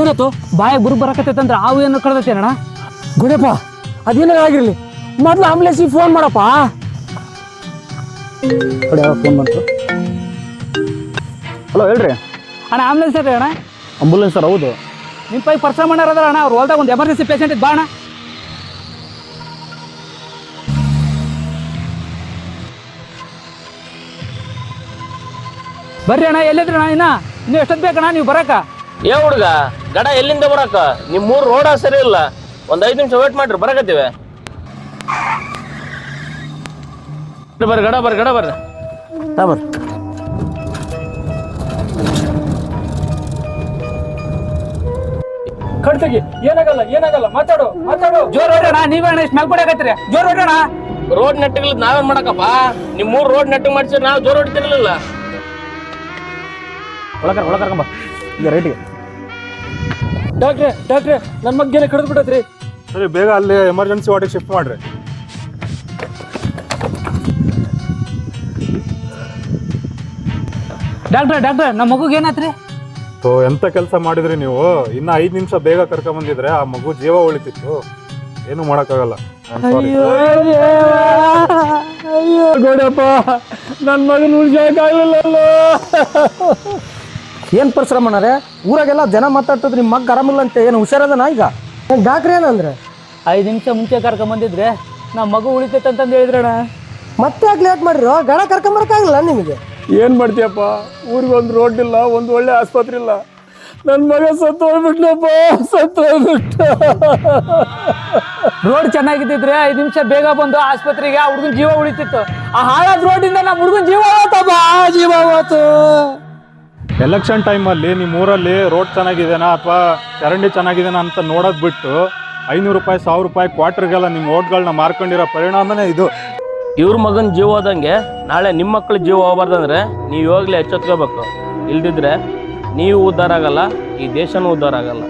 ಏನತ್ತೋ ಬಾಯ ಗುರು ಬರಕತ್ತೈತಂದ್ರ ಅವು ಏನು ಕಳ್ದೈತೇನಣ್ಣ ಗುಡಪ್ಪ ಅದೇನ ಆಗಿರ್ಲಿ ಮೊದ್ಲು ಆಂಬುಲೆನ್ಸಿಗೆ ಫೋನ್ ಮಾಡಪ್ಪ. ಫೋನ್ ಬಂತು. ಹಲೋ ಹೇಳ್ರಿ ಅಣ್ಣ ಆಂಬುಲೆನ್ಸ್ ಅದೇ ಅಣ್ಣ. ಆಂಬುಲೆನ್ಸ್ ಸರ್ ಹೌದು. ನಿಮ್ಮ ಪೈ ಪರ್ಸ ಮಾಡಾರದಲ್ಲ ಅಣ್ಣ, ಅವ್ರು ಹೊಲ್ದಾಗ ಒಂದು ಎಮರ್ಜೆನ್ಸಿ ಪೇಷಂಟ್ ಇದ್ದು ಬಾ ಅಣ್ಣ. ಬರ್ರಿ ಅಣ್ಣ, ಎಲ್ಲಿದ್ರಿ ಅಣ್ಣ? ಇನ್ನು ಎಷ್ಟೊತ್ತು ಬೇಕಣ್ಣ ನೀವು ಬರಕ? ಏ ಹುಡುಗ ಗಡ ಎಲ್ಲಿಂದ ಬರಕ? ನಿಮ್ ಮೂರ್ ರೋಡ್ ಸರಿ ಇಲ್ಲ, ಒಂದ್ 5 ನಿಮಿಷ ವೇಟ್ ಮಾಡ್ರಿ, ಬರಕತ್ತೀವಿ. ಬರ್ರಿ ಗಡ ಬರ್ರಿ, ಗಡ ಬರ್ರಿ. ಬರ್ರಿ ಕಡ್ತಗಿ ಏನಾಗಲ್ಲ ಮಾತಾಡು ಜೋರ್ ಹೊಡ್ರಿ ಅಣ್ಣ. ನೀವೇ ಅಣ್ಣ ಇಷ್ಟು ಮೇಲ್ಕೊಡಕತ್ತೀರಿ, ಜೋರ್ ಹೊಡ್ರಿ ಅಣ್ಣ. ರೋಡ್ ನೆಟ್ಟಿಗೆ ನಾವೇನ್ ಮಾಡಕಪ್ಪ? ನಿಮ್ ಮೂರ್ ರೋಡ್ ನೆಟ್ಟಿಗೆ ಮಾಡ್ಸಿದ್ರೆ ನಾವು ಜೋರ್ ಹೊಡಿತಿರ್ಲಿಲ್ಲ. ಒಳಕರ್ಕೊಂಬ ಈಗ ರೈಟಿಗೆ. ಡಾಕ್ಟ್ರೆ ನನ್ನ ಮಗ್ಗೇನೆ ಕಡ್ದು ಬಿಟ್ಟತ್ರಿ. ಸರಿ ಬೇಗ ಅಲ್ಲಿ ಎಮರ್ಜೆನ್ಸಿ ವಾರ್ಡಿಗೆ ಶಿಫ್ಟ್ ಮಾಡ್ರಿ. ಡಾಕ್ಟ್ರೆ ನಮ್ಮ ಮಗುಗೆ ಏನಾತ್ರಿ? ಎಂತ ಕೆಲಸ ಮಾಡಿದ್ರಿ ನೀವು? ಇನ್ನ 5 ನಿಮಿಷ ಬೇಗ ಕರ್ಕೊಂಡ್ ಬಂದಿದ್ರೆ ಆ ಮಗು ಜೀವ ಉಳಿತಿತ್ತು. ಏನು ಮಾಡಕ್ಕಾಗಲ್ಲ. ಅಯ್ಯೋ ಗೋಡಪ್ಪ, ನನ್ನ ಮಗನ ಉಳಿಸಕ್ಕಾಗಲಿಲ್ಲ. ಏನ್ ಪರಿಶ್ರಮ ಅಣ್ಣಾರೆ, ಊರಾಗೆಲ್ಲ ಜನ ಮಾತಾಡ್ತದ್ರಿ ನಿಮ್ಮ ಮಗ ಆರಾಮಿಲ್ಲ ಅಂತ. ಏನು ಹುಷಾರದನ ಈಗ? ಡಾಕ್ಟ್ರ್ ಏನಂದ್ರೆ 5 ನಿಮಿಷ ಮುಂಚೆ ಕರ್ಕೊಂಬಂದಿದ್ರೆ ನಮ್ಮ ಮಗು ಉಳಿತೈತೆ ಅಂತಂದು ಹೇಳಿದ್ರಣ್ಣ. ಮತ್ತೆ ಯಾಕೆ ಲೇಟ್ ಮಾಡಿರೋ? ಗಡ ಕರ್ಕೊಂಬರಕ್ಕಾಗಲ್ಲ ನಿಮಗೆ? ಏನು ಮಾಡ್ತೀಯಪ್ಪ, ಊರಿಗೆ ಒಂದು ರೋಡ್ ಇಲ್ಲ, ಒಂದು ಒಳ್ಳೆ ಆಸ್ಪತ್ರೆ ಇಲ್ಲ. ನನ್ನ ಮಗ ಸತ್ತು ಹೋಗ್ಬಿಟ್ನಪ್ಪ, ರೋಡ್ ಚೆನ್ನಾಗಿದ್ದಿದ್ರೆ 5 ನಿಮಿಷ ಬೇಗ ಬಂದು ಆಸ್ಪತ್ರೆಗೆ ಆ ಹುಡುಗನ ಜೀವ ಉಳಿತಿತ್ತು. ಆ ಹಾಳಾದ ರೋಡಿಂದ ನಮ್ಮ ಹುಡುಗನ ಜೀವ ಹೋತಪ್ಪ, ಜೀವ ಹೋತು. ಎಲೆಕ್ಷನ್ ಟೈಮಲ್ಲಿ ನಿಮ್ಮ ಊರಲ್ಲಿ ರೋಡ್ ಚೆನ್ನಾಗಿದೆನಾ ಅಥವಾ ಚರಂಡಿ ಚೆನ್ನಾಗಿದೆನಾ ಅಂತ ನೋಡೋದು ಬಿಟ್ಟು 500 ರೂಪಾಯಿ 1000 ರೂಪಾಯಿ ಕ್ವಾರ್ಟರ್ಗೆಲ್ಲ ನಿಮ್ಮ ಓಟ್ಗಳನ್ನ ಮಾರ್ಕೊಂಡಿರೋ ಪರಿಣಾಮನೇ ಇದು. ಇವ್ರ ಮಗನ ಜೀವ ಹೋದಂಗೆ ನಾಳೆ ನಿಮ್ಮ ಮಕ್ಳ ಜೀವ ಹೋಗ್ಬಾರ್ದಂದ್ರೆ ನೀವು ಇವಾಗಲೇ ಎಚ್ಚೆತ್ಕೋಬೇಕು. ಇಲ್ದಿದ್ರೆ ನೀವು ಉದ್ಧಾರ ಆಗಲ್ಲ, ಈ ದೇಶನೂ ಉದ್ಧಾರ ಆಗಲ್ಲ.